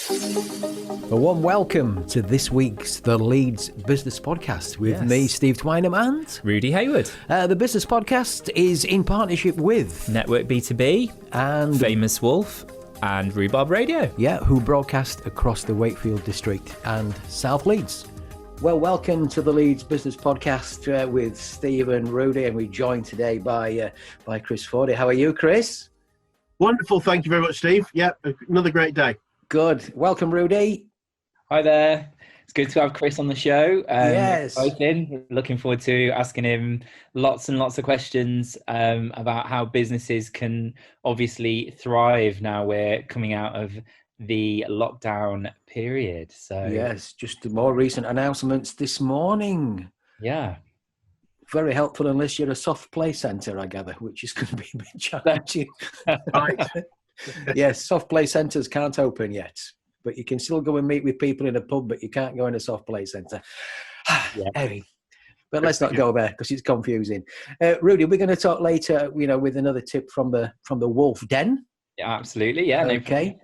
A warm welcome to this week's The Leeds Business Podcast with me, Steve Twynham, and Rudy Hayward. The Business Podcast is in partnership with Network B2B and Famous Wolf and Rhubarb Radio. Yeah, who broadcast across the Wakefield district and South Leeds. Well, welcome to the Leeds Business Podcast with Steve and Rudy, and we're joined today by Chris Fordy. How are you, Chris? Wonderful, thank you very much, Steve. Yeah, another great day. Good. Welcome, Rudy. Hi there. It's good to have Chris on the show. Yes. Looking forward to asking him lots and lots of questions about how businesses can obviously thrive now we're coming out of the lockdown period. So yes, just more recent announcements this morning. Yeah. Very helpful unless you're a soft play centre, I gather, which is going to be a bit challenging. Right. Yes, soft play centres can't open yet, but you can still go and meet with people in a pub, but you can't go in a soft play centre. Yeah. But let's not go there because it's confusing. Rudy, we're going to talk later, with another tip from the Wolf Den. Yeah, absolutely. Yeah. Okay.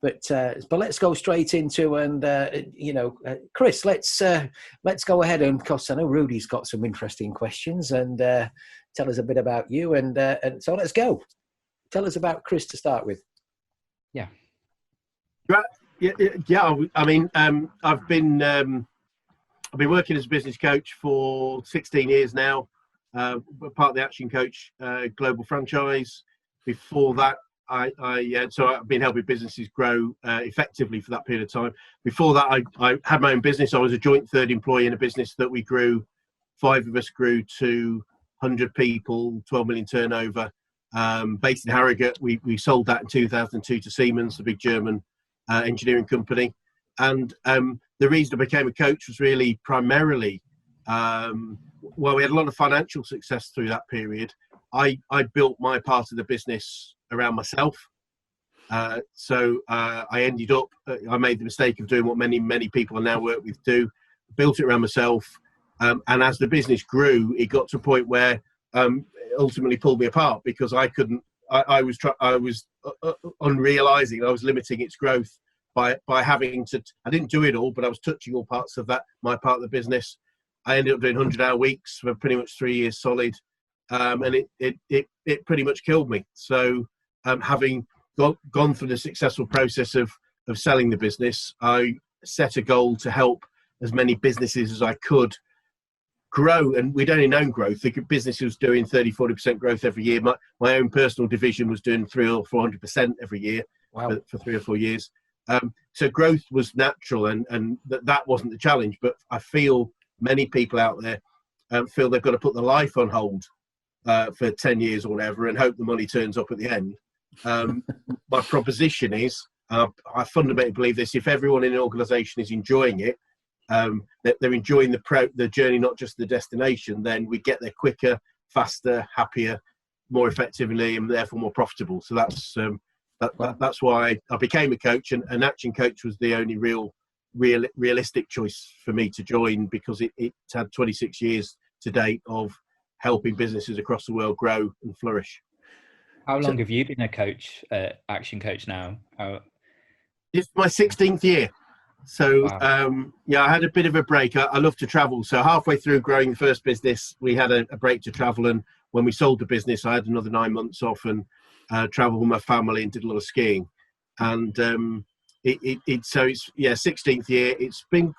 But let's go straight into Chris. Let's go ahead, and because I know Rudy's got some interesting questions, and tell us a bit about you, and so let's go. Tell us about Chris to start with. Yeah. Yeah. I mean, I've been working as a business coach for 16 years now. Part of the Action Coach global franchise. Before that, so I've been helping businesses grow effectively for that period of time. Before that, I had my own business. I was a joint third employee in a business that we grew. 5 of us grew to 100 people, 12 million turnover. Based in Harrogate. We sold that in 2002 to Siemens, the big German engineering company. And the reason I became a coach was really primarily, we had a lot of financial success through that period. I built my part of the business around myself. So I ended up, I made the mistake of doing what many people I now work with do, built it around myself. And as the business grew, it got to a point where ultimately pulled me apart because I couldn't. I was unrealizing. I was limiting its growth by having to. I didn't do it all, but I was touching all parts of that. My part of the business. I ended up doing 100-hour weeks for pretty much 3 years solid, and it pretty much killed me. So, having gone through the successful process of selling the business, I set a goal to help as many businesses as I could grow, and we'd only known growth. The business was doing 30-40% growth every year. My own personal division was doing 300 or 400% every year. Wow. for 3 or 4 years. So growth was natural, and that wasn't the challenge. But I feel many people out there feel they've got to put their life on hold for 10 years or whatever and hope the money turns up at the end. My proposition is, I fundamentally believe this: if everyone in an organisation is enjoying it, that they're enjoying the journey, not just the destination, then we get there quicker, faster, happier, more effectively, and therefore more profitable. So that's why I became a coach, and an Action Coach was the only realistic choice for me to join, because it's had 26 years to date of helping businesses across the world grow and flourish. How long have you been a coach, Action Coach now? It's my 16th year. So, wow. I had a bit of a break. I love to travel. So halfway through growing the first business, we had a break to travel. And when we sold the business, I had another 9 months off and traveled with my family and did a lot of skiing. And so it's 16th year. It's been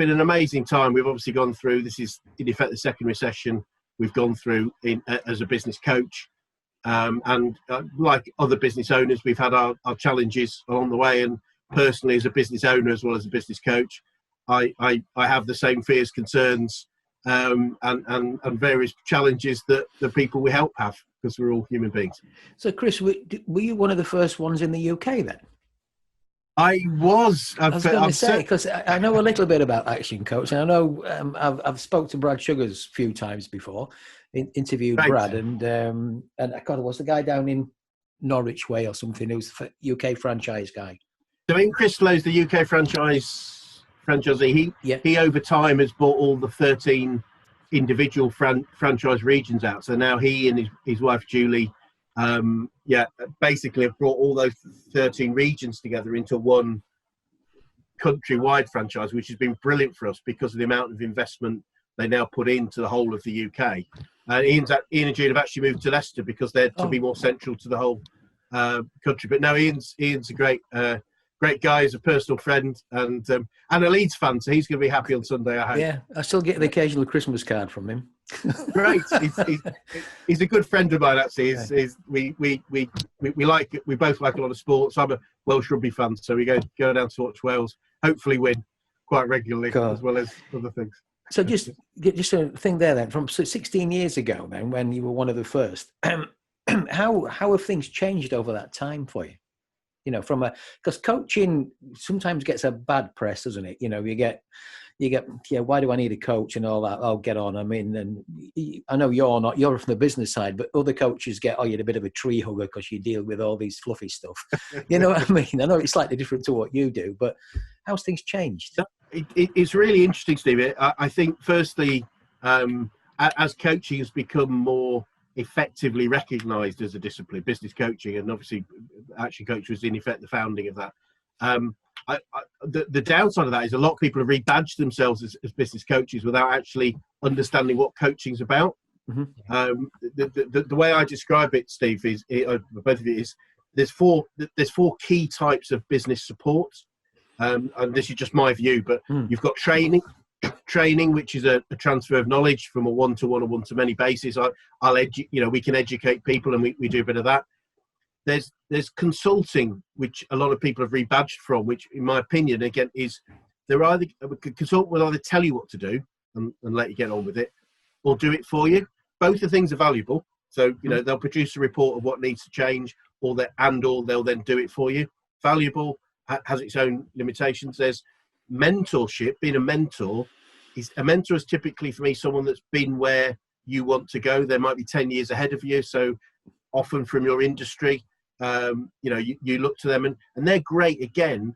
an amazing time. We've obviously gone through, this is in effect the second recession we've gone through as a business coach. And like other business owners, we've had our challenges along the way. And personally, as a business owner as well as a business coach, I have the same fears, concerns, and various challenges that the people we help have, because we're all human beings. So, Chris, were you one of the first ones in the UK then? I was. I was going to say, because I know a little bit about Action Coach, and I know I've spoke to Brad Sugars a few times before, interviewed right. Brad, and I God, was the guy down in Norwich Way or something who's the UK franchise guy. So in Chris Flow's the UK franchisee, he over time has bought all the 13 individual franchise regions out. So now he and his wife Julie, basically have brought all those 13 regions together into one countrywide franchise, which has been brilliant for us because of the amount of investment they now put into the whole of the UK. Ian and June have actually moved to Leicester because they're to be more central to the whole country. But no, Ian's a great guy. He's a personal friend and a Leeds fan, so he's going to be happy on Sunday, I hope. Yeah, I still get the occasional Christmas card from him. Great. He's a good friend of mine, actually. We both like a lot of sports. I'm a Welsh rugby fan, so we go down to watch Wales, hopefully win quite regularly, as well as other things. So just a thing there then, from 16 years ago then, when you were one of the first, how have things changed over that time for you? You know, because coaching sometimes gets a bad press, doesn't it? You know, you get, why do I need a coach and all that? I'll get on. I mean, and I know you're from the business side, but other coaches get, you're a bit of a tree hugger because you deal with all these fluffy stuff. You know what I mean? I know it's slightly different to what you do, but how's things changed? It's really interesting, Steve. I think, firstly, as coaching has become more effectively recognised as a discipline, business coaching, and obviously Action Coach was in effect the founding of that. The downside of that is a lot of people have rebadged themselves as business coaches without actually understanding what coaching's about. Mm-hmm. The way I describe it, Steve, is both of you, is there's four key types of business support. And this is just my view, but you've got training, which is a transfer of knowledge from a one-to-one or one-to-many basis. We can educate people, and we do a bit of that. There's consulting, which a lot of people have rebadged from, which, in my opinion, again, is a consultant will either tell you what to do and let you get on with it, or do it for you. Both the things are valuable. So they'll produce a report of what needs to change, or they'll then do it for you. Valuable, has its own limitations. There's mentorship. Being a mentor is typically, for me, someone that's been where you want to go. They might be 10 years ahead of you, so often from your industry, you look to them, and they're great, again,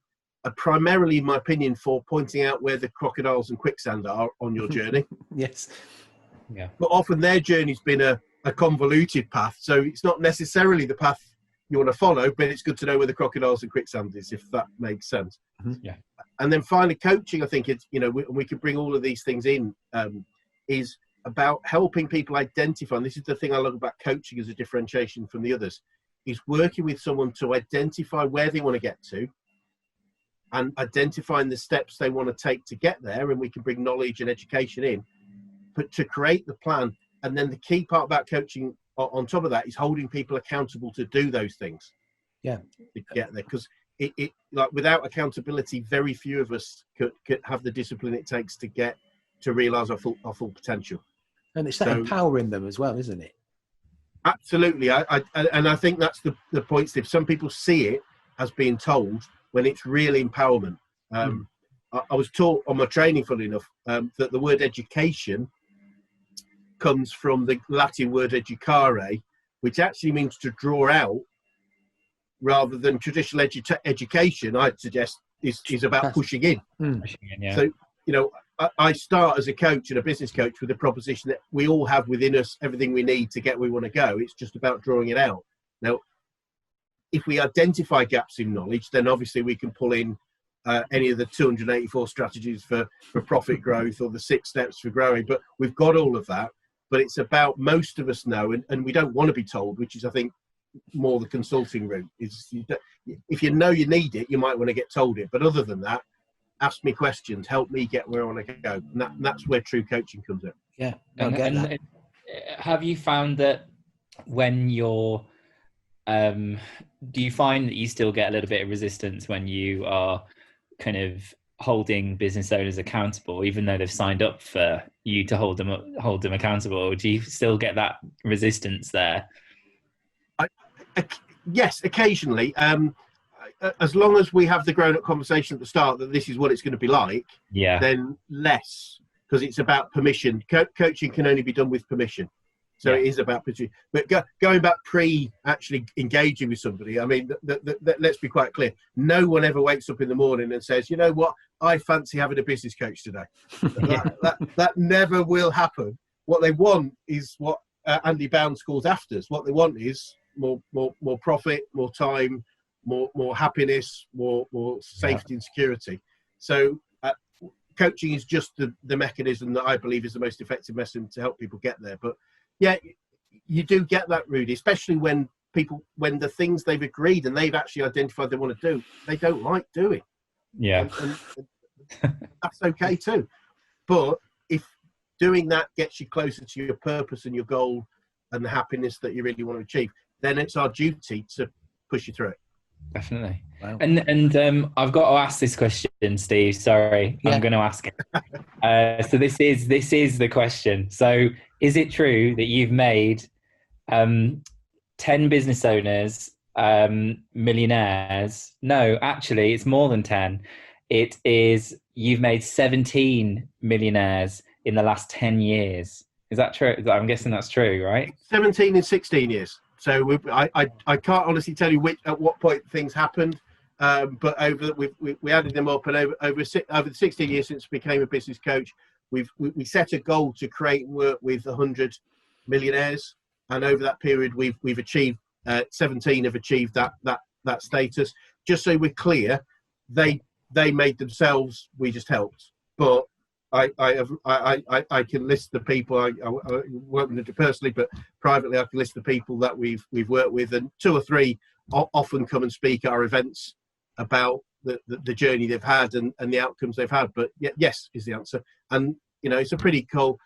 primarily, in my opinion, for pointing out where the crocodiles and quicksand are on your journey. Yes. Yeah. But often their journey's been a convoluted path, so it's not necessarily the path you want to follow, but it's good to know where the crocodiles and quicksand is, if that makes sense. Mm-hmm. Yeah. And then finally, coaching, I think it's, we can bring all of these things in, is about helping people identify, and this is the thing I love about coaching as a differentiation from the others, is working with someone to identify where they want to get to and identifying the steps they want to take to get there. And we can bring knowledge and education in, but to create the plan. And then the key part about coaching on top of that is holding people accountable to do those things. Yeah. To get there. Because it like, without accountability, very few of us could have the discipline it takes to realise our full potential. And it's that empowering them as well, isn't it? Absolutely. I think that's the point, Steve. Some people see it as being told when it's real empowerment. I was taught on my training, funnily enough, that the word education comes from the Latin word educare, which actually means to draw out, rather than traditional education, I'd suggest, is about pushing in. Pushing in, yeah. So, I start as a coach and a business coach with the proposition that we all have within us everything we need to get where we want to go. It's just about drawing it out. Now, if we identify gaps in knowledge, then obviously we can pull in any of the 284 strategies for profit growth or the 6 steps for growing. But we've got all of that. But it's about, most of us know, and we don't want to be told, which is, I think, more the consulting route. Is if you know you need it, you might want to get told it. But other than that, ask me questions, help me get where I want to go. And that's where true coaching comes in. Yeah. And have you found that when you're, do you find that you still get a little bit of resistance when you are kind of holding business owners accountable, even though they've signed up for you to hold them accountable? Or do you still get that resistance there? Yes, occasionally. As long as we have the grown-up conversation at the start that this is what it's going to be like, then less, because it's about permission. Coaching can only be done with permission. So it is about permission. But going back actually engaging with somebody, I mean, let's be quite clear. No one ever wakes up in the morning and says, you know what, I fancy having a business coach today. That never will happen. What they want is what Andy Bounds calls afters. What they want is more profit, more time, more happiness, more safety and security. So coaching is just the mechanism that I believe is the most effective method to help people get there. But yeah, you do get that, Rudy, especially when the things they've agreed and they've actually identified they want to do, they don't like doing. Yeah. And that's okay too. But if doing that gets you closer to your purpose and your goal and the happiness that you really want to achieve, then it's our duty to push you through it. Definitely. Wow. And I've got to ask this question, Steve. Sorry, Yeah. I'm going to ask it. So this is the question. So is it true that you've made 10 business owners millionaires? No, actually, it's more than 10. It is, you've made 17 millionaires in the last 10 years. Is that true? I'm guessing that's true, right? 17 in 16 years. So I can't honestly tell you at what point things happened, but we added them up, and over the 16 years since I became a business coach, we set a goal to create and work with 100 millionaires, and over that period we've achieved 17 have achieved that status. Just so we're clear, they made themselves, we just helped. But I can list the people I work with personally, but privately I can list the people that we've worked with, and 2 or 3 often come and speak at our events about the journey they've had and the outcomes they've had. But yes is the answer, and it's a pretty cool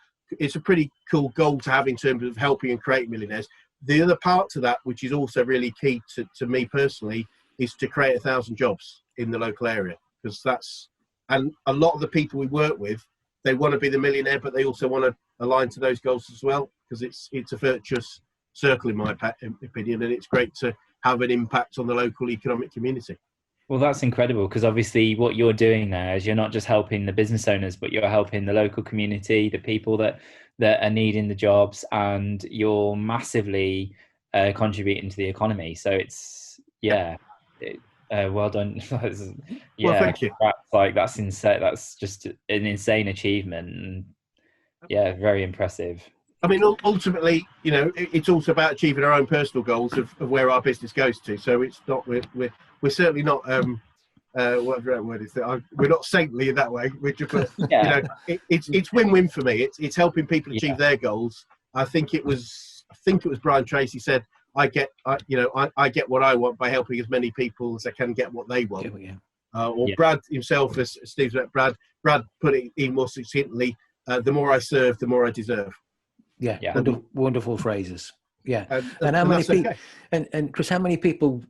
goal to have in terms of helping and creating millionaires. The other part to that, which is also really key to me personally, is to create 1,000 jobs in the local area, because and a lot of the people we work with, they want to be the millionaire, but they also want to align to those goals as well, because it's a virtuous circle in my opinion, and it's great to have an impact on the local economic community. Well, that's incredible, because obviously what you're doing there is you're not just helping the business owners, but you're helping the local community, the people that are needing the jobs, and you're massively contributing to the economy. So it's well done. Well, thank you. That's insane. That's just an insane achievement. And yeah, very impressive. I mean, ultimately, it's also about achieving our own personal goals of where our business goes to. So it's not we're certainly not whatever that word is. We're not saintly in that way. We're just, it's win-win for me. It's helping people achieve their goals. I think it was Brian Tracy said, I get what I want by helping as many people as I can get what they want. Brad himself, as Steve's met, Brad put it in more succinctly, the more I serve, the more I deserve. Yeah. Wonderful phrases. Yeah. And how many people, okay. and Chris, how many people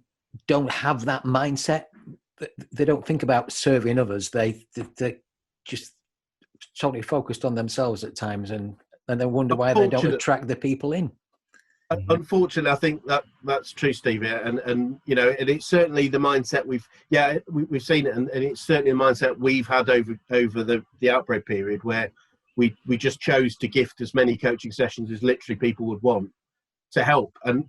don't have that mindset? They don't think about serving others. They're just totally focused on themselves at times, and they wonder why they don't attract the people in. Unfortunately, I think that's true, Steve. And it's certainly the mindset we've seen it, and it's certainly the mindset we've had over the outbreak period, where we just chose to gift as many coaching sessions as literally people would want to help, and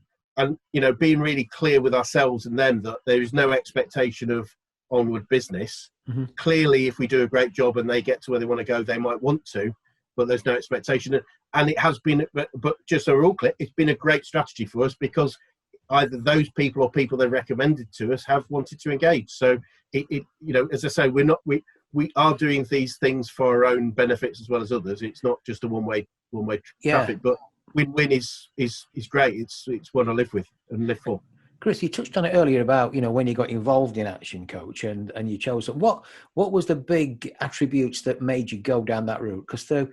being really clear with ourselves and them that there is no expectation of onward business. Mm-hmm. Clearly, if we do a great job and they get to where they want to go, they might want to, but there's no expectation. And it has been, but just so we're all clear, it's been a great strategy for us, because either those people or people they recommended to us have wanted to engage. So as I say, we are doing these things for our own benefits as well as others. It's not just a one-way traffic, but win-win is great. It's what I live with and live for. Chris, you touched on it earlier about, when you got involved in Action Coach and you chose it. What was the big attributes that made you go down that route? Because there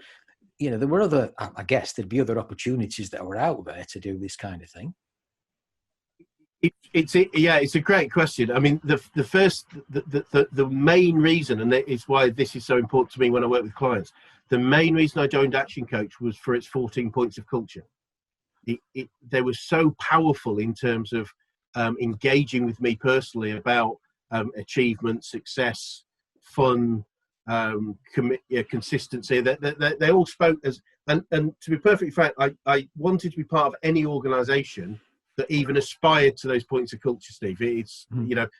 were other, I guess there'd be other opportunities that were out there to do this kind of thing. It's a great question. I mean, the main reason, and it's why this is so important to me when I work with clients, the main reason I joined Action Coach was for its 14 points of culture. They were so powerful in terms of engaging with me personally about achievement, success, fun, consistency. They all spoke as, and to be perfectly frank, I wanted to be part of any organisation that even aspired to those points of culture, Steve. It's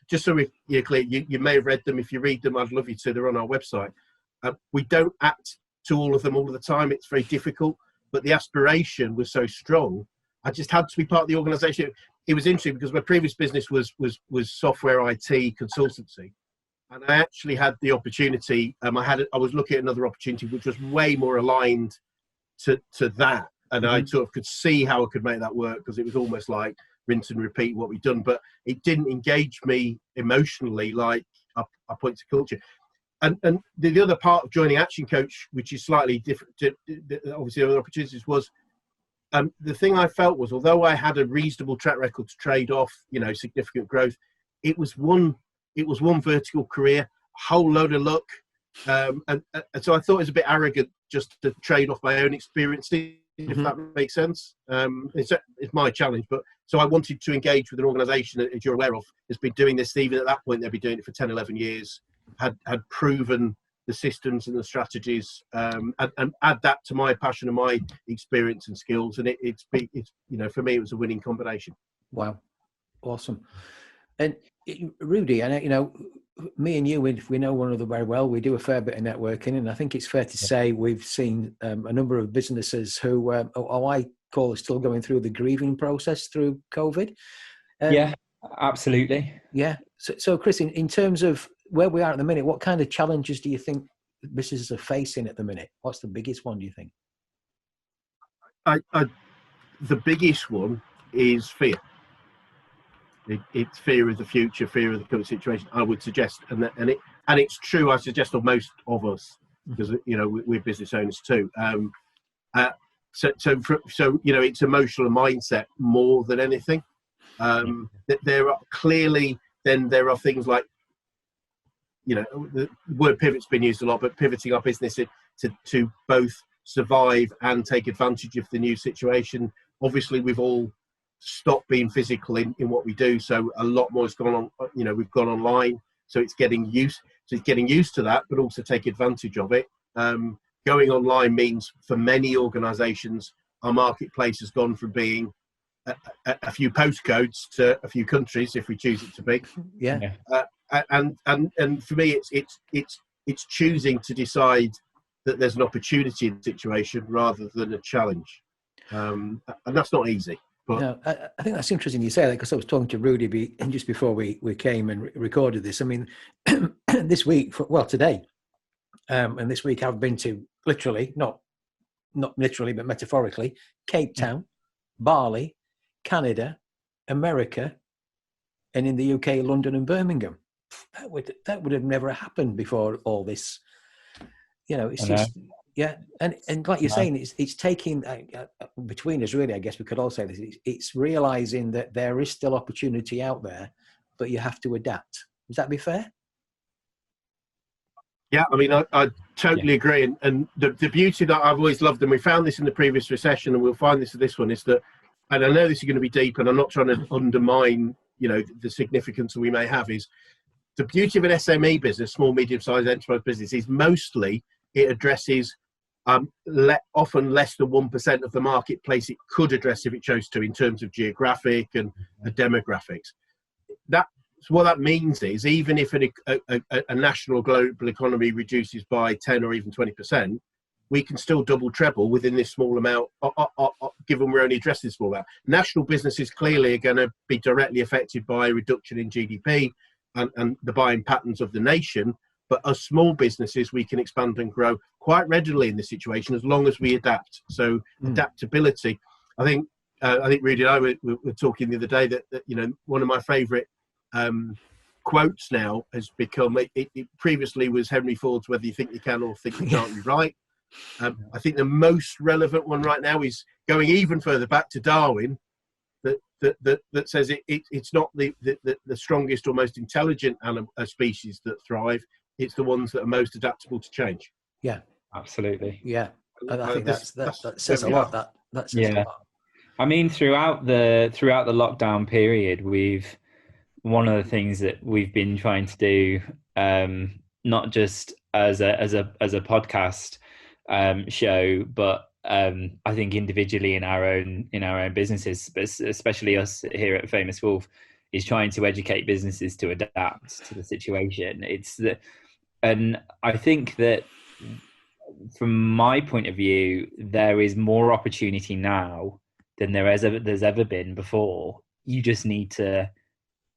just so you're clear, you may have read them. If you read them, I'd love you to. They're on our website. We don't act to all of them all of the time. It's very difficult, but the aspiration was so strong. I just had to be part of the organisation. It was interesting because my previous business was software IT consultancy, And I actually had the opportunity. I was looking at another opportunity which was way more aligned to that, and I sort of could see how I could make that work, because it was almost like rinse and repeat what we'd done, but it didn't engage me emotionally like a point to culture. And the other part of joining Action Coach, which is slightly different to obviously other opportunities, was the thing I felt was, although I had a reasonable track record to trade off, significant growth, it was one vertical career, a whole load of luck. And so I thought it was a bit arrogant just to trade off my own experiences, if that makes sense. It's my challenge. But so I wanted to engage with an organisation that, as you're aware of, has been doing this. Even at that point, they'd been doing it for 10, 11 years, had proven the systems and the strategies, and add that to my passion and my experience and skills. And it's for me, it was a winning combination. Wow. Awesome. And Rudy, I know, me and you, we know one another very well. We do a fair bit of networking, and I think it's fair to say we've seen a number of businesses who I call still going through the grieving process through COVID. Yeah, absolutely. Yeah. So Chris, in terms of where we are at the minute, what kind of challenges do you think businesses are facing at the minute? What's the biggest one, do you think? The biggest one is fear. It's fear of the future, fear of the current situation, I would suggest, and it's true. I suggest of most of us, because we're business owners too. So it's emotional and mindset more than anything. There are clearly there are things like, the word pivot's been used a lot, but pivoting our business to both survive and take advantage of the new situation. Obviously, we've all stop being physical in what we do, so a lot more has gone on. We've gone online, so it's getting used to that, but also take advantage of it. Going online means, for many organizations, our marketplace has gone from being a few postcodes to a few countries, if we choose it to be. And for me, it's choosing to decide that there's an opportunity in the situation rather than a challenge, and that's not easy. No, I think that's interesting you say that, because I was talking to Rudy just before we came and recorded this. I mean, this week, today, and this week I've been to literally, not literally, but metaphorically, Cape Town, Bali, Canada, America, and in the UK, London and Birmingham. That would have never happened before all this. It's just. Yeah, and like you're saying, it's taking between us, really. I guess we could all say this. It's realizing that there is still opportunity out there, but you have to adapt. Would that be fair? Yeah, I mean, I totally agree. And the beauty that I've always loved, and we found this in the previous recession, and we'll find this in this one, is that, and I know this is going to be deep, and I'm not trying to undermine, the significance that we may have, is the beauty of an SME business, small, medium-sized enterprise business, is mostly it addresses often less than 1% of the marketplace it could address if it chose to, in terms of geographic and demographics. What that means is, even if a national global economy reduces by 10 or even 20%, we can still double, treble within this small amount, given we're only addressing this small amount. National businesses clearly are going to be directly affected by a reduction in GDP and the buying patterns of the nation. But as small businesses, we can expand and grow quite readily in this situation, as long as we adapt. So adaptability. I think Rudy and I were talking the other day that one of my favourite quotes now has become. It previously was Henry Ford's "Whether you think you can or think you can't, you're right." I think the most relevant one right now is going even further back to Darwin, that says it's not the strongest or most intelligent species that thrive. It's the ones that are most adaptable to change. Yeah, absolutely. Yeah, I think that says a lot. That says a lot. I mean, throughout the lockdown period, one of the things that we've been trying to do, not just as a podcast show, but I think individually in our own businesses, but especially us here at Famous Wolf, is trying to educate businesses to adapt to the situation. And I think that from my point of view, there is more opportunity now than there's ever been before. You just need to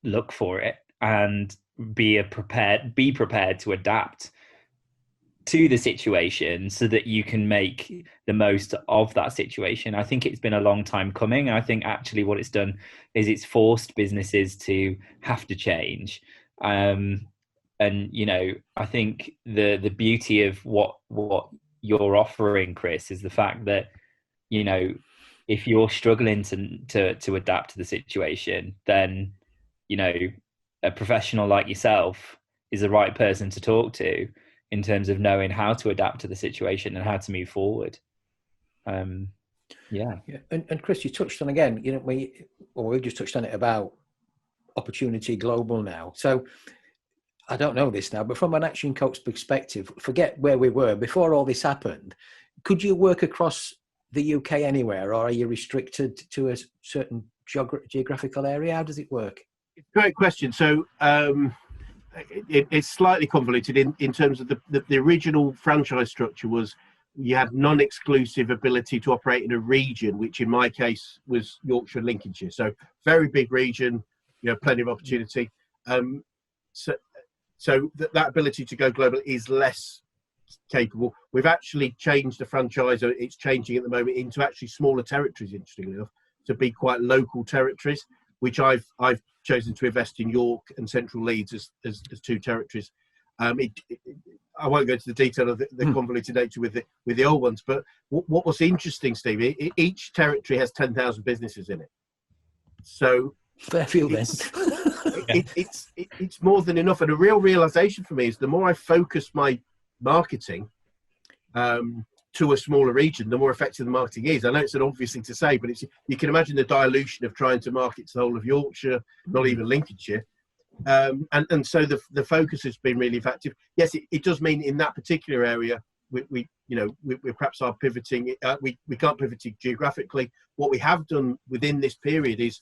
look for it. And be prepared to adapt to the situation so that you can make the most of that situation. I think it's been a long time coming. I think actually what it's done is it's forced businesses to have to change. And I think the beauty of what you're offering, Chris, is the fact that if you're struggling to adapt to the situation, then a professional like yourself is the right person to talk to in terms of knowing how to adapt to the situation and how to move forward. Yeah. And Chris, you touched on again, we've just touched on it about opportunity global now. So I don't know this now, but from an action coach perspective, forget where we were before all this happened. Could you work across the UK anywhere, or are you restricted to a certain geographical area? How does it work? Great question. So it's slightly convoluted in terms of the original franchise structure was you had non-exclusive ability to operate in a region, which in my case was Yorkshire and Lincolnshire. So very big region, plenty of opportunity. So that ability to go global is less capable. We've actually changed the franchise. It's changing at the moment into actually smaller territories, interestingly enough, to be quite local territories, which I've chosen to invest in York and Central Leeds as two territories. I won't go into the detail of the convoluted nature with the old ones, but what was interesting, Steve, each territory has 10,000 businesses in it. So fair few then. It's more than enough. And a real realization for me is the more I focus my marketing to a smaller region, the more effective the marketing is. I know it's an obvious thing to say, but you can imagine the dilution of trying to market to the whole of Yorkshire, not even Lincolnshire. And so the focus has been really effective. Yes, it does mean in that particular area, we perhaps are pivoting. We can't pivot geographically. What we have done within this period is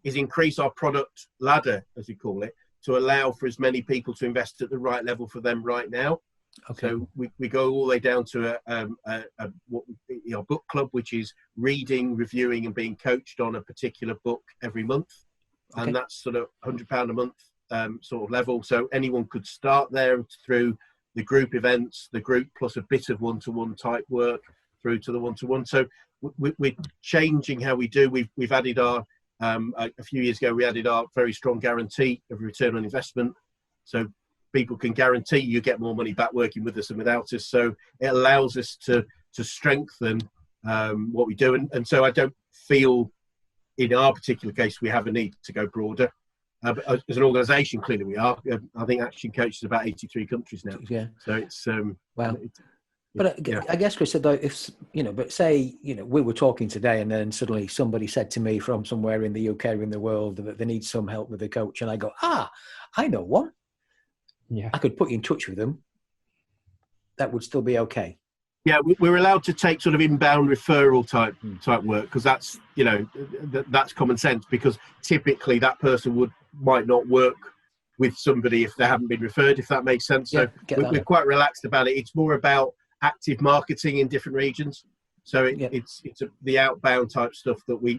increase our product ladder, as we call it, to allow for as many people to invest at the right level for them right now. Okay. So we go all the way down to our book club, which is reading, reviewing, and being coached on a particular book every month, and that's sort of £100 a month sort of level. So anyone could start there through the group events, the group plus a bit of one-to-one type work through to the one-to-one. So we're changing how we do. We've added our a few years ago we added our very strong guarantee of return on investment. So people can guarantee you get more money back working with us than without us. So it allows us to strengthen what we do. And so I don't feel in our particular case we have a need to go broader. But as an organisation, clearly we are. I think Action Coach is about 83 countries now. Yeah. So it's wow. But I guess, Chris, though, if but say we were talking today, and then suddenly somebody said to me from somewhere in the UK or in the world that they need some help with a coach, and I go, I know one. Yeah, I could put you in touch with them. That would still be okay. Yeah, we're allowed to take sort of inbound referral type work because that's that's common sense, because typically that person might not work with somebody if they haven't been referred, if that makes sense. So we're quite relaxed about it. It's more about active marketing in different regions. So it's the outbound type stuff that we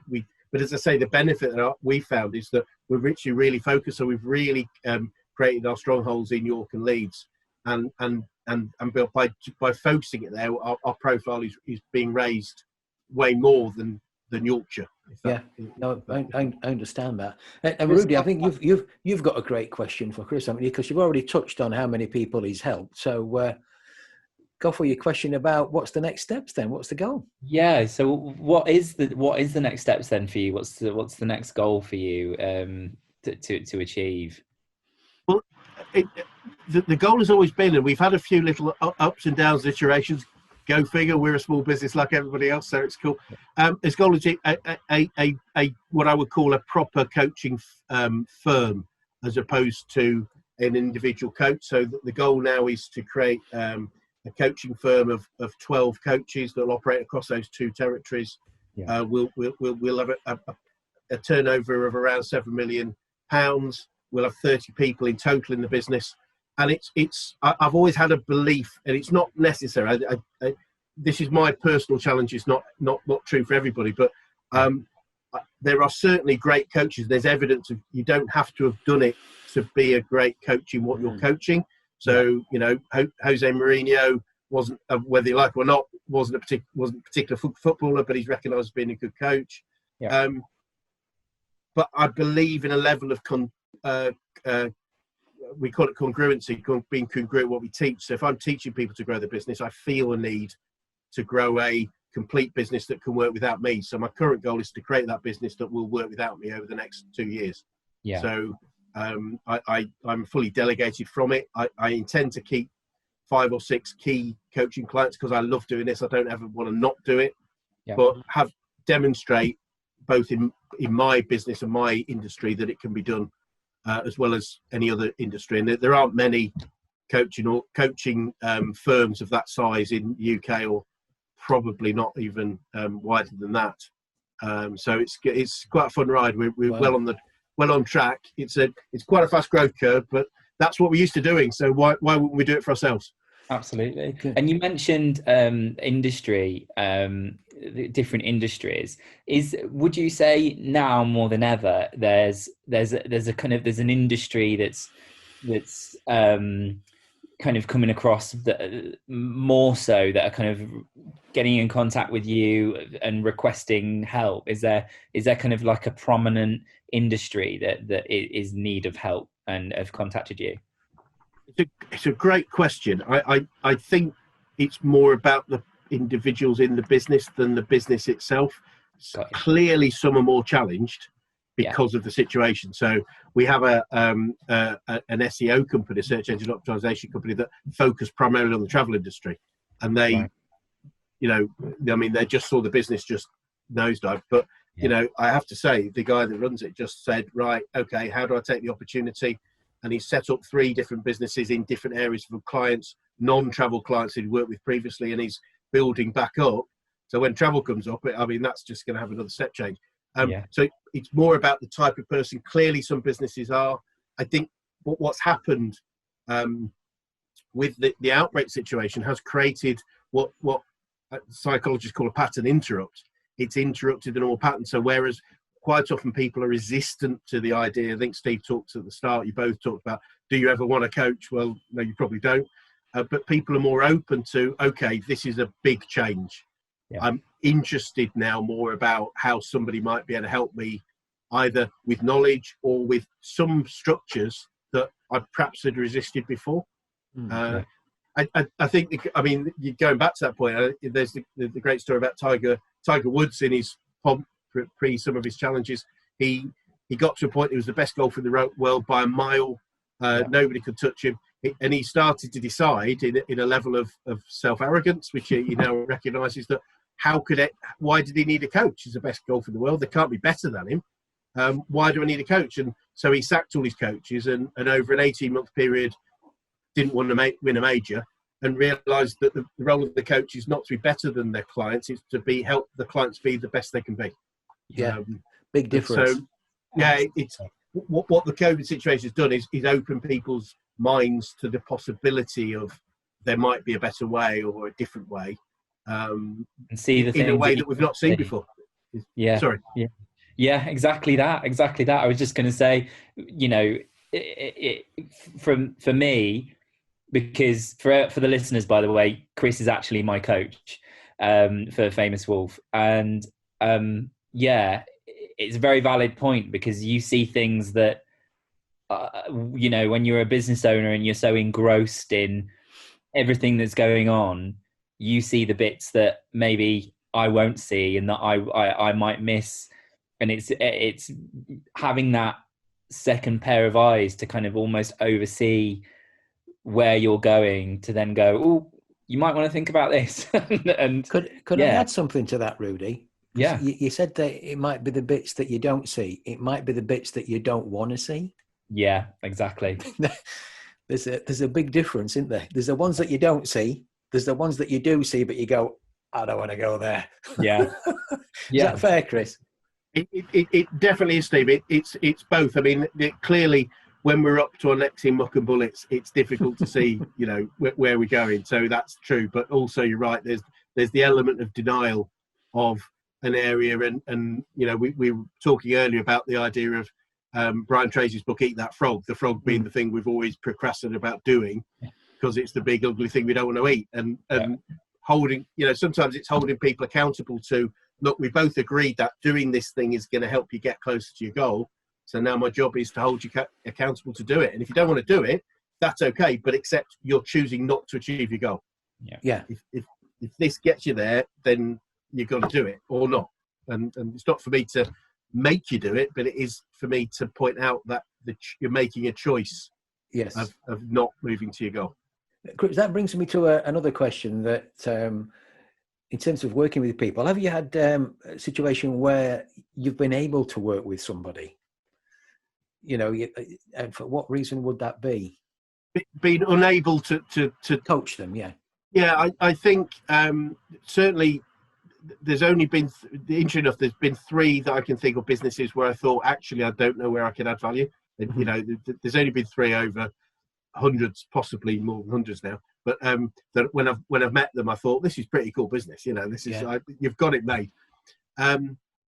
but as I say, the benefit that we found is that we're really focused. So we've really created our strongholds in York and Leeds, and by focusing it there, our profile is being raised way more than Yorkshire. I understand that. And Rudy, I think you've got a great question for Chris, haven't you? Because you've already touched on how many people he's helped. So go for your question about what's the next steps then. What's the goal? Yeah. So what is the next steps then for you? What's the next goal for you to achieve? Well, the goal has always been, and we've had a few little ups and downs, iterations. Go figure. We're a small business like everybody else, so it's cool. Its goal is a what I would call a proper coaching firm, as opposed to an individual coach. So the goal now is to create a coaching firm of 12 coaches that will operate across those two territories. Yeah. We'll have a turnover of around £7 million. We'll have 30 people in total in the business. And I've always had a belief, and it's not necessary. This is my personal challenge. It's not true for everybody, but there are certainly great coaches. There's evidence of you don't have to have done it to be a great coach in what you're coaching. So, you know, Jose Mourinho wasn't, whether you like it or not, wasn't a particular footballer, but he's recognised as being a good coach. Yeah. But I believe in a level of we call it congruency, being congruent what we teach. So if I'm teaching people to grow their business, I feel a need to grow a complete business that can work without me. So my current goal is to create that business that will work without me over the next 2 years. Yeah. So I'm fully delegated from it. I intend to keep 5 or 6 key coaching clients because I love doing this. I don't ever want to not do it, but have demonstrate both in my business and my industry that it can be done as well as any other industry. And there aren't many coaching firms of that size in the UK, or probably not even wider than that. So it's quite a fun ride. We're well on track. It's quite a fast growth curve, but that's what we're used to doing. So why wouldn't we do it for ourselves? Absolutely. And you mentioned industry, different industries. Would you say now more than ever there's an industry that's kind of coming across more so that are kind of getting in contact with you and requesting help? Is there kind of like a prominent industry that is in need of help and have contacted you? It's a great question. I think it's more about the individuals in the business than the business itself. Clearly, some are more challenged because of the situation. So we have an SEO company, a search engine optimization company, that focus primarily on the travel industry, and they, you know, I mean, they just saw the business just nosedive. But you know, I have to say, the guy that runs it just said, right, okay, how do I take the opportunity? And he set up 3 different businesses in different areas for clients, non-travel clients he'd worked with previously, and he's building back up. So when travel comes up, I mean, that's just going to have another step change. So it's more about the type of person. Clearly, some businesses are. I think what's happened with the outbreak situation has created what psychologists call a pattern interrupt. It's interrupted the normal pattern. So whereas quite often people are resistant to the idea. I think Steve talked at the start, you both talked about, do you ever want to coach? Well, no, you probably don't. But people are more open to, okay, this is a big change. I'm interested now more about how somebody might be able to help me, either with knowledge or with some structures that I perhaps had resisted before. I think, I mean, going back to that point, there's the great story about Tiger Woods in his pomp pre some of his challenges. He got to a point he was the best golfer in the world by a mile. Nobody could touch him, and he started to decide in a level of self-arrogance, which he now recognises, that why did he need a coach? He's the best golfer in the world. They can't be better than him. Why do I need a coach? And so he sacked all his coaches, and over an 18-month period didn't want to win a major, and realised that the role of the coach is not to be better than their clients, it's to help the clients be the best they can be. Big difference. So it's what the COVID situation has done is open people's minds to the possibility of there might be a better way or a different way, and see the in a way that we've not seen before. Exactly that. I was just going to say, you know, for me, because for the listeners, by the way, Chris is actually my coach for Famous Wolf, and it's a very valid point, because you see things that you know, when you're a business owner and you're so engrossed in everything that's going on, you see the bits that maybe I won't see and that I might miss, and it's having that second pair of eyes to kind of almost oversee where you're going, to then go, oh, you might want to think about this. And could I add something to that, Rudy? Yeah. You said that it might be the bits that you don't see. It might be the bits that you don't want to see. Yeah, exactly. There's a big difference, isn't there? There's the ones that you don't see. There's the ones that you do see, but you go, I don't want to go there. Yeah. Is that fair, Chris? It definitely is, Steve. It's both. I mean, clearly, when we're up to our necks in muck and bullets, it's difficult to see, you know, where we're going. So that's true. But also, you're right. There's the element of denial of an area, and you know, we were talking earlier about the idea of Brian Tracy's book, Eat That Frog, the frog being the thing we've always procrastinated about doing because it's the big ugly thing we don't want to eat. And holding, sometimes it's holding people accountable to, look, we both agreed that doing this thing is going to help you get closer to your goal. So now my job is to hold you accountable to do it. And if you don't want to do it, that's okay, but except you're choosing not to achieve your goal. Yeah. If this gets you there, then you've got to do it or not. And it's not for me to make you do it, but it is for me to point out that you're making a choice of not moving to your goal. Chris, that brings me to another question that in terms of working with people, have you had a situation where you've been able to work with somebody? And for what reason would that be? Being unable to coach them, I think certainly there's only been interesting enough. There's been 3 that I can think of businesses where I thought actually I don't know where I can add value. And, there's only been 3 over hundreds, possibly more than hundreds now. But that when I've met them, I thought this is pretty cool business. This is you've got it made.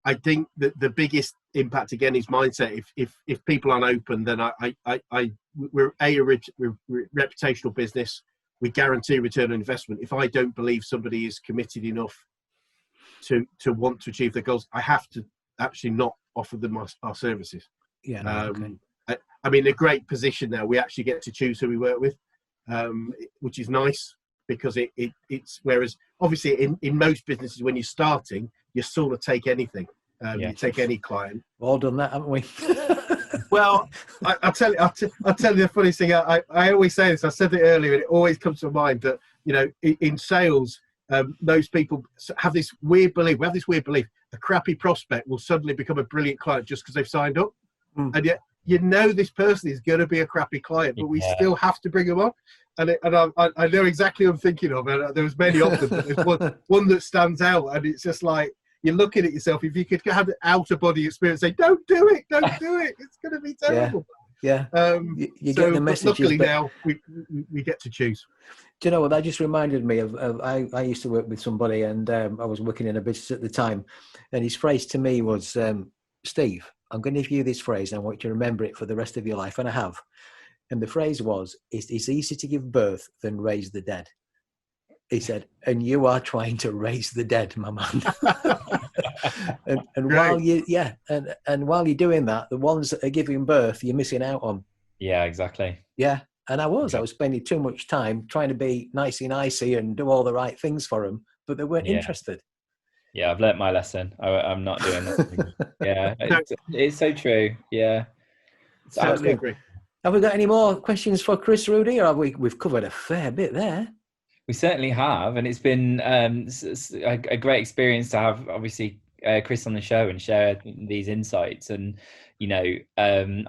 I think that the biggest impact again is mindset. If people aren't open, then we're a reputational business. We guarantee return on investment. If I don't believe somebody is committed enough to want to achieve their goals, I have to actually not offer them our services. I mean, a great position now. We actually get to choose who we work with, which is nice because it's whereas obviously in most businesses when you're starting, you sort of take anything. You take any client. We've all done that, haven't we? Well, I'll tell you the funniest thing. I always say this. I said it earlier, and it always comes to mind that in sales, most people have this weird belief. We have this weird belief: a crappy prospect will suddenly become a brilliant client just because they've signed up, and yet this person is going to be a crappy client, but we still have to bring them on. And I know exactly what I'm thinking of. And there was many of them, but there's one that stands out, and it's just like. You're looking at yourself. If you could have an outer body experience, say, "Don't do it! Don't do it! It's going to be terrible." Yeah. You get the messages. Luckily, now we get to choose. Do you know what? That just reminded me of I used to work with somebody, and I was working in a business at the time, and his phrase to me was, "Steve, I'm going to give you this phrase, and I want you to remember it for the rest of your life." And I have. And the phrase was, "It's easier to give birth than raise the dead." He said, "And you are trying to raise the dead, my man." and while while you're doing that, the ones that are giving birth, you're missing out on. Yeah, exactly. Yeah, and I was spending too much time trying to be nicey and do all the right things for them, but they weren't interested. Yeah, I've learnt my lesson. I'm not doing that. It's so true. Yeah, Totally agree. Have we got any more questions for Chris, Rudy, or we've covered a fair bit there? We certainly have, and it's been a great experience to have, obviously, Chris on the show and share these insights. And I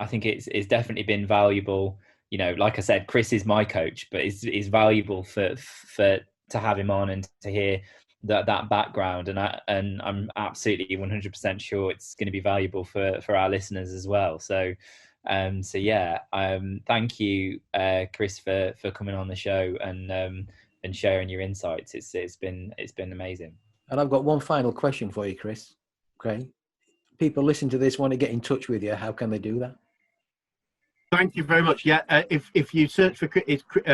think it's definitely been valuable. Like I said, Chris is my coach, but it's valuable for to have him on and to hear that background. And I'm absolutely 100% sure it's going to be valuable for our listeners as well. So thank you, Chris, for coming on the show and sharing your insights. It's been amazing. And I've got one final question for you, Chris. Okay, people listen to this, want to get in touch with you. How can they do that? Thank you very much. Yeah, if you search for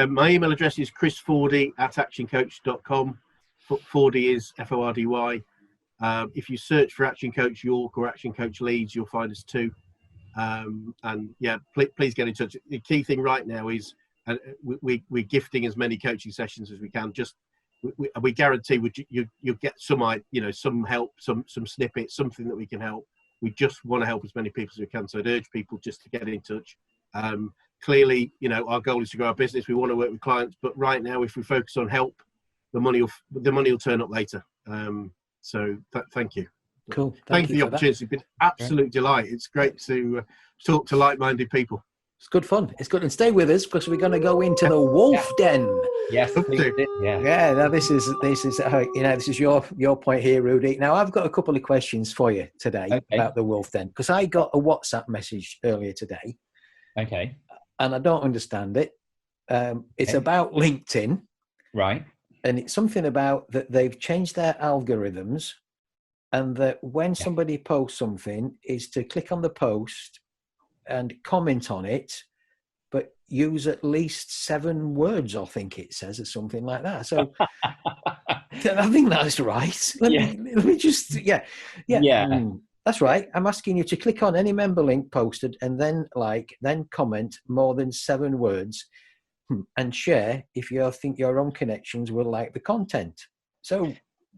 my email address is chrisfordy@actioncoach.com. Fordy is Fordy. If you search for Action Coach York or Action Coach Leeds, you'll find us too. Please get in touch. The key thing right now is we're gifting as many coaching sessions as we can. We guarantee you'll get some help, some snippets, something that we can help. We just want to help as many people as we can. So I'd urge people just to get in touch. Clearly, our goal is to grow our business. We want to work with clients, but right now, if we focus on help, the money will turn up later. Thank you. Cool. Thank you for the opportunity. It's been absolute delight. It's great to talk to like-minded people. It's good fun. It's good. And stay with us because we're going to go into the wolf den. Yes. Yeah. Now this is your point here, Rudy. Now I've got a couple of questions for you today about the wolf den because I got a WhatsApp message earlier today. Okay. And I don't understand it. It's about LinkedIn. Right. And it's something about that they've changed their algorithms, and that when somebody posts something, is to click on the post and comment on it, but use at least 7 words, I think it says, or something like that. So I think that's right. Let me just, yeah. That's right. I'm asking you to click on any member link posted and then comment more than 7 words and share if you think your own connections will like the content. So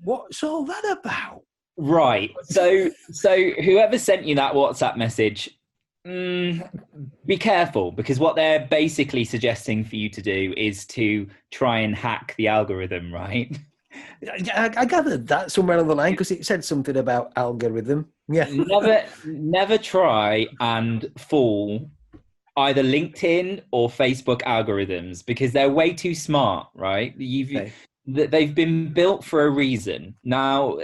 what's all that about? Right. So whoever sent you that WhatsApp message, be careful, because what they're basically suggesting for you to do is to try and hack the algorithm, right? I gathered that somewhere on the line because it said something about algorithm. Yeah. Never try and fool either LinkedIn or Facebook algorithms, because they're way too smart, right? They've been built for a reason. Now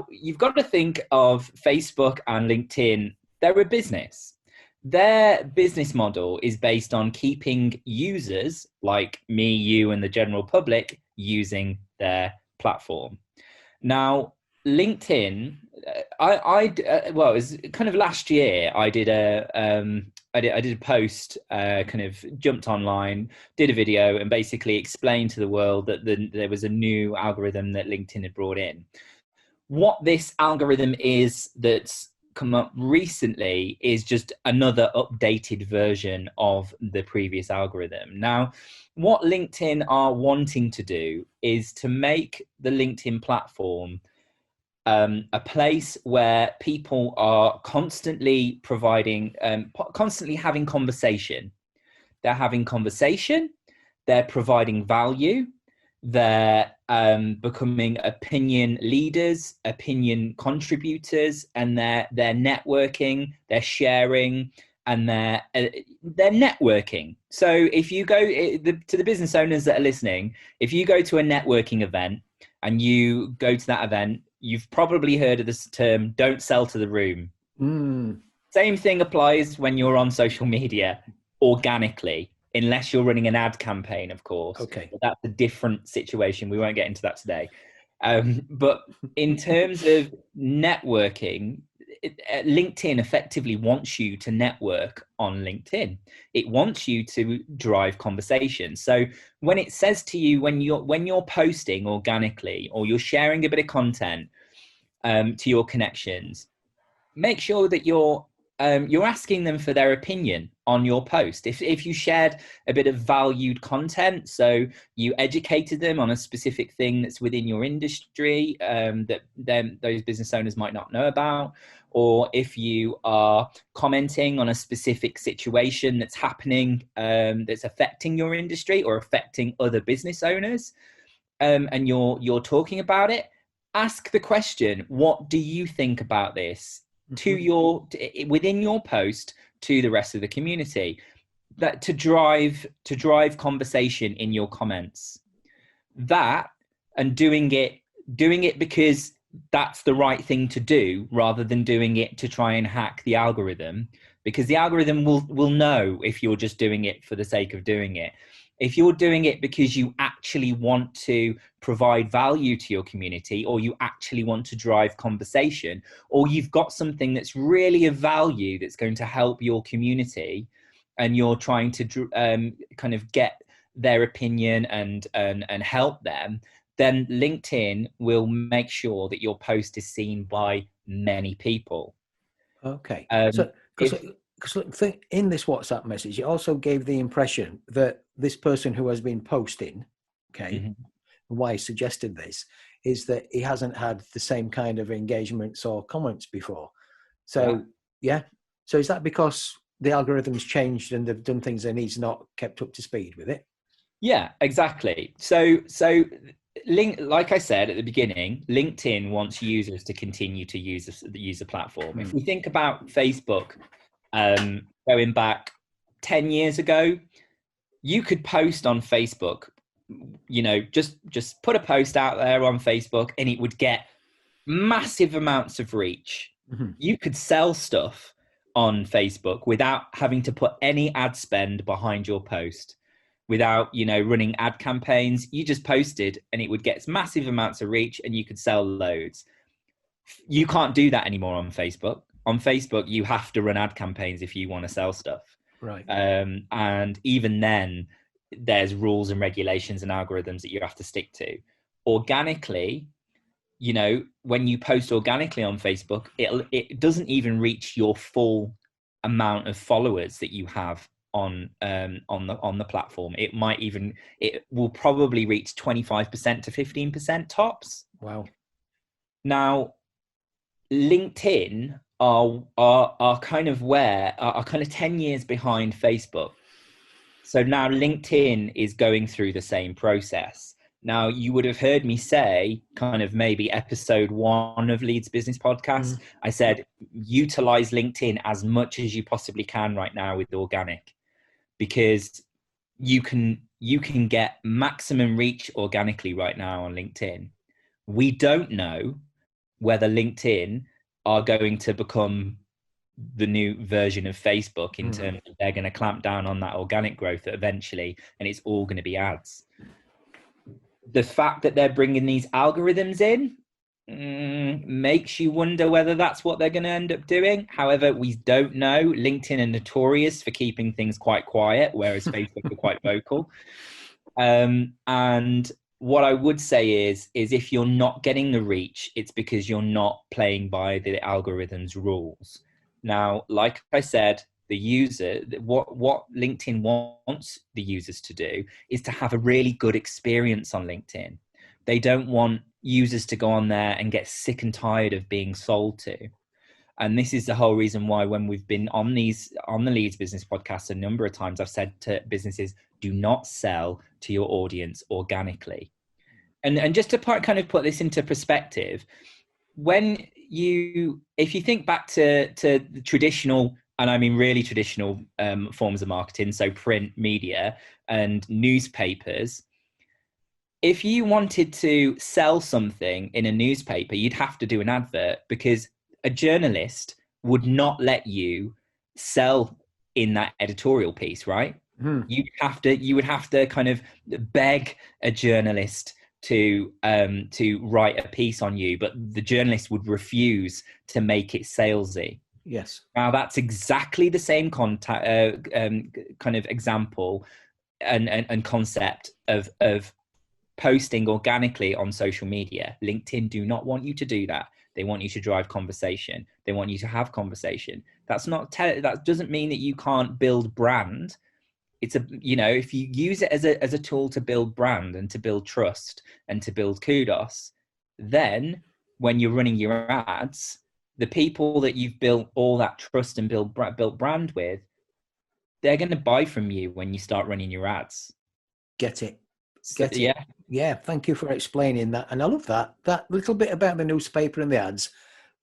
you've got to think of Facebook and LinkedIn. They're a business. Their business model is based on keeping users like me, you, and the general public using their platform. Now, LinkedIn, it was kind of last year. I did a post, kind of jumped online, did a video, and basically explained to the world that there was a new algorithm that LinkedIn had brought in. What this algorithm is that's come up recently is just another updated version of the previous algorithm. Now, what LinkedIn are wanting to do is to make the LinkedIn platform a place where people are constantly constantly having conversation. They're having conversation, they're providing value, they're becoming opinion leaders, opinion contributors, and they're networking, they're sharing, and they're networking. So if you go to the business owners that are listening, if you go to a networking event and you go to that event, you've probably heard of this term, don't sell to the room. Same thing applies when you're on social media organically, unless you're running an ad campaign, of course. Okay. But that's a different situation. We won't get into that today. But in terms of networking, LinkedIn effectively wants you to network on LinkedIn. It wants you to drive conversation. So when it says to you, when you're posting organically or you're sharing a bit of content to your connections, make sure that you're asking them for their opinion on your post. If you shared a bit of valued content, so you educated them on a specific thing that's within your industry that those business owners might not know about, or if you are commenting on a specific situation that's happening that's affecting your industry or affecting other business owners, and you're talking about it, ask the question, what do you think about this? Within your post to the rest of the community, that to drive conversation in your comments, that, and doing it because that's the right thing to do, rather than doing it to try and hack the algorithm, because the algorithm will know if you're just doing it for the sake of doing it. If you're doing it because you actually want to provide value to your community, or you actually want to drive conversation, or you've got something that's really of value that's going to help your community, and you're trying to kind of get their opinion and help them, then LinkedIn will make sure that your post is seen by many people. Okay. Because in this WhatsApp message, it also gave the impression that this person who has been posting, why he suggested this, is that he hasn't had the same kind of engagements or comments before. So, So is that because the algorithm's changed and they've done things and he's not kept up to speed with it? Yeah, exactly. So like I said at the beginning, LinkedIn wants users to continue to use the platform. If we think about Facebook, going back 10 years ago, you could post on Facebook, just put a post out there on Facebook and it would get massive amounts of reach. You could sell stuff on Facebook without having to put any ad spend behind your post, without running ad campaigns. You just posted and it would get massive amounts of reach and you could sell loads. You can't do that anymore on Facebook. on Facebook, you have to run ad campaigns if you want to sell stuff. Right. And even then, there's rules and regulations and algorithms that you have to stick to. Organically, you know, when you post organically on Facebook, it doesn't even reach your full amount of followers that you have on the platform. It will probably reach 25% to 15% tops. Wow. Now, LinkedIn are kind of 10 years behind Facebook. So now LinkedIn is going through the same process. Now, you would have heard me say, kind of maybe episode 1 of Leeds Business Podcast, I said, utilize LinkedIn as much as you possibly can right now with organic, because you can get maximum reach organically right now on LinkedIn. We don't know whether LinkedIn are going to become the new version of Facebook in terms of they're going to clamp down on that organic growth eventually, and it's all going to be ads. The fact that they're bringing these algorithms in makes you wonder whether that's what they're going to end up doing. However, we don't know. LinkedIn are notorious for keeping things quite quiet, whereas Facebook are quite vocal. And what I would say is if you're not getting the reach, it's because you're not playing by the algorithm's rules. Now, like I said, the user, what LinkedIn wants the users to do is to have a really good experience on LinkedIn. They don't want users to go on there and get sick and tired of being sold to. And this is the whole reason why when we've been on the Leeds Business Podcast a number of times, I've said to businesses, do not sell to your audience organically. And just to kind of put this into perspective, if you think back to the traditional, and I mean really traditional forms of marketing, so print media and newspapers, if you wanted to sell something in a newspaper, you'd have to do an advert, because a journalist would not let you sell in that editorial piece, right? You would have to kind of beg a journalist to write a piece on you, but the journalist would refuse to make it salesy. Yes. Now that's exactly the same kind of example and concept of posting organically on social media. LinkedIn do not want you to do that. They want you to drive conversation. They want you to have conversation. That doesn't mean that you can't build brand. It's if you use it as a tool to build brand and to build trust and to build kudos, then when you're running your ads, the people that you've built all that trust and built brand with, they're going to buy from you when you start running your ads. Get it. Yeah, thank you for explaining that. And I love that little bit about the newspaper and the ads.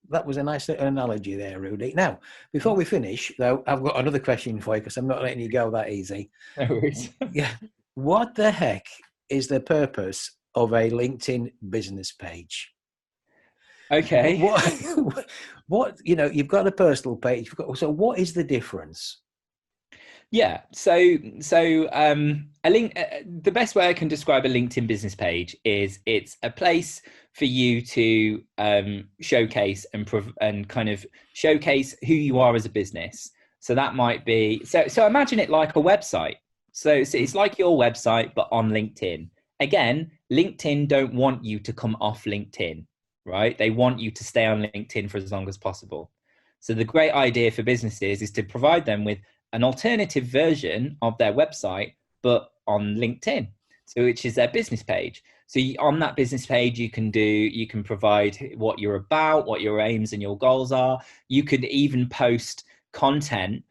That was a nice little analogy there, Rudy. Now, before we finish, though, I've got another question for you, because I'm not letting you go that easy. No worries. Yeah. What the heck is the purpose of a LinkedIn business page? Okay. What you've got a personal page. So what is the difference? Yeah. So a link. The best way I can describe a LinkedIn business page is it's a place for you to showcase and kind of showcase who you are as a business. So that might be so imagine it like a website. So it's like your website, but on LinkedIn. Again, LinkedIn don't want you to come off LinkedIn, right? They want you to stay on LinkedIn for as long as possible. So the great idea for businesses is to provide them with an alternative version of their website, but on LinkedIn, so which is their business page. So on that business page, you can provide what you're about, what your aims and your goals are. You could even post content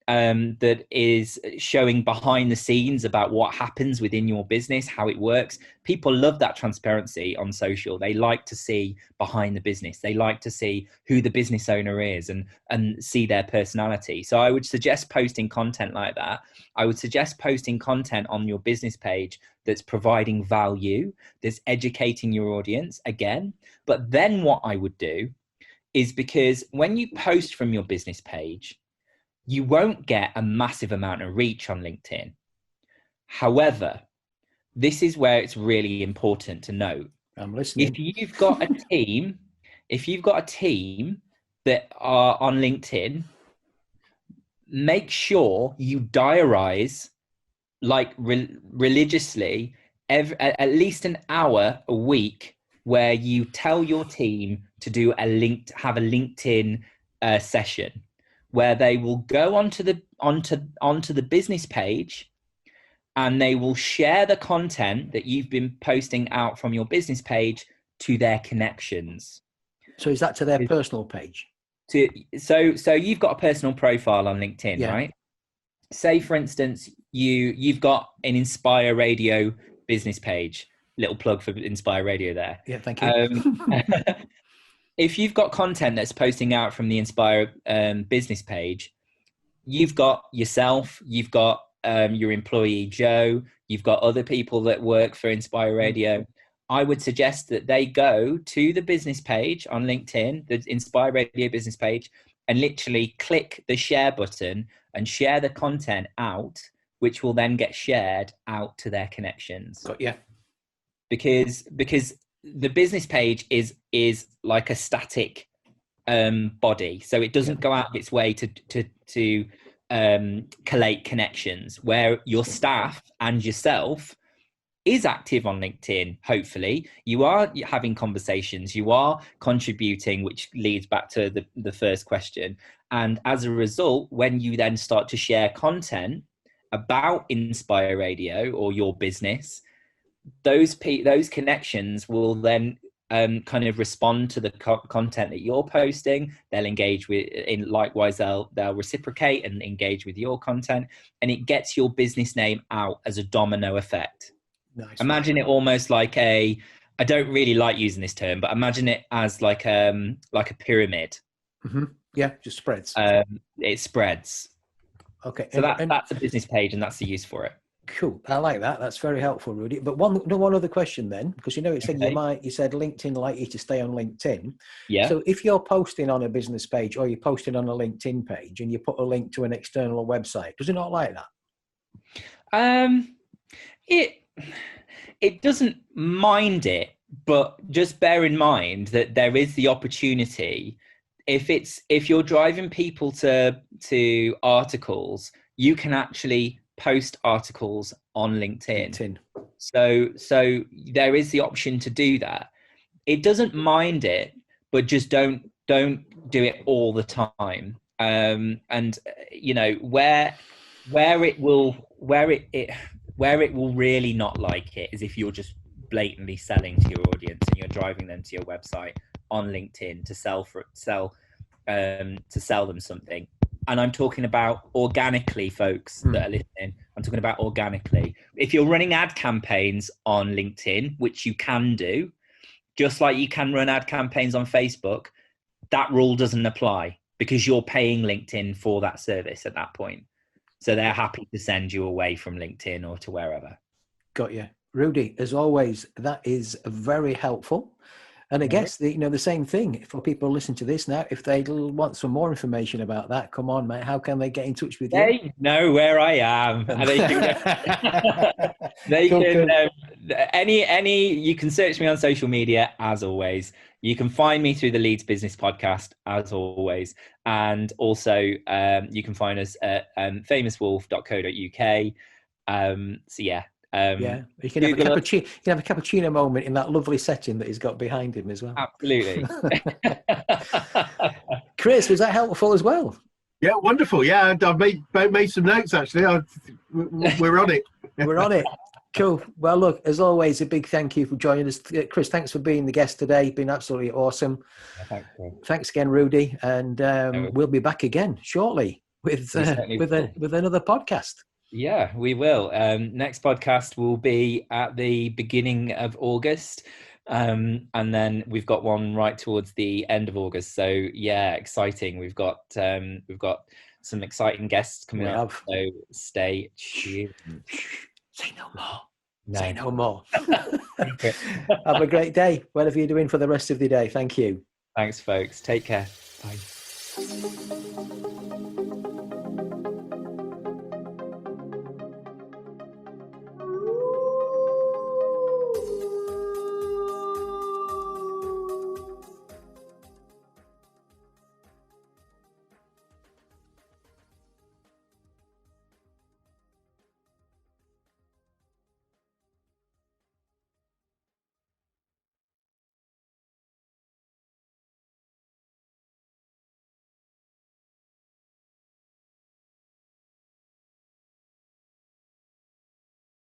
that is showing behind the scenes about what happens within your business, how it works. People love that transparency on social. They like to see behind the business. They like to see who the business owner is and see their personality. So I would suggest posting content like that. I would suggest posting content on your business page that's providing value, that's educating your audience again. But then what I would do is, because when you post from your business page, you won't get a massive amount of reach on LinkedIn. However, this is where it's really important to note. I'm listening. If you've got a team that are on LinkedIn, make sure you diarize like religiously at least an hour a week where you tell your team to do have a LinkedIn session where they will go onto the business page and they will share the content that you've been posting out from your business page to their connections. So is that to their personal page? So you've got a personal profile on LinkedIn, right? Say, for instance, you've got an Inspire Radio business page. Little plug for Inspire Radio there. Yeah, thank you. If you've got content that's posting out from the Inspire business page, you've got yourself, you've got your employee Joe, you've got other people that work for Inspire Radio. I would suggest that they go to the business page on LinkedIn, the Inspire Radio business page, and literally click the share button and share the content out, which will then get shared out to their connections. Got you. Because the business page is like a static body, so it doesn't go out of its way to collate connections, where your staff and yourself is active on LinkedIn. Hopefully you are having conversations, you are contributing, which leads back to the first question. And as a result, when you then start to share content about Inspire Radio or your business, those connections will then kind of respond to the content that you're posting. They'll engage with, in likewise they'll reciprocate and engage with your content, and it gets your business name out as a domino effect. Nice. Imagine it almost like I don't really like using this term, but imagine it as like a pyramid. Mm-hmm. Yeah, just spreads. It spreads. Okay. So that's a business page, and that's the use for it. Cool. I like that. That's very helpful, Rudy. But one other question then, because it said you said LinkedIn like you to stay on LinkedIn. Yeah. So if you're posting on a business page or you're posting on a LinkedIn page and you put a link to an external website, does it not like that? It doesn't mind it, but just bear in mind that there is the opportunity. If you're driving people to articles, you can actually post articles on LinkedIn. So there is the option to do that. It doesn't mind it, but just don't do it all the time. And where it will really not like it is if you're just blatantly selling to your audience and you're driving them to your website on LinkedIn to sell them something. And I'm talking about organically, folks that are listening. I'm talking about organically. If you're running ad campaigns on LinkedIn, which you can do, just like you can run ad campaigns on Facebook, that rule doesn't apply because you're paying LinkedIn for that service at that point. So they're happy to send you away from LinkedIn or to wherever. Got you. Rudy, as always, that is very helpful. And I guess the same thing for people listening to this now. If they want some more information about that, come on, mate. How can they get in touch with you? They know where I am. You can search me on social media as always. You can find me through the Leeds Business Podcast as always, and also you can find us at famouswolf.co.uk. You can have a cappuccino moment in that lovely setting that he's got behind him as well. Absolutely. Chris, was that helpful as well? Yeah, wonderful. Yeah, I've made some notes actually. We're on it. We're on it. Cool. Well, look, as always, a big thank you for joining us. Chris, thanks for being the guest today. Been absolutely awesome. Thanks again, Rudy. And we'll be back again shortly with another podcast. Yeah, we will. Next podcast will be at the beginning of August. And then we've got one right towards the end of August. So yeah, exciting. We've got some exciting guests coming up. So stay tuned. Say no more. No. Say no more. Have a great day. Whatever you're doing for the rest of the day. Thank you. Thanks, folks. Take care. Bye.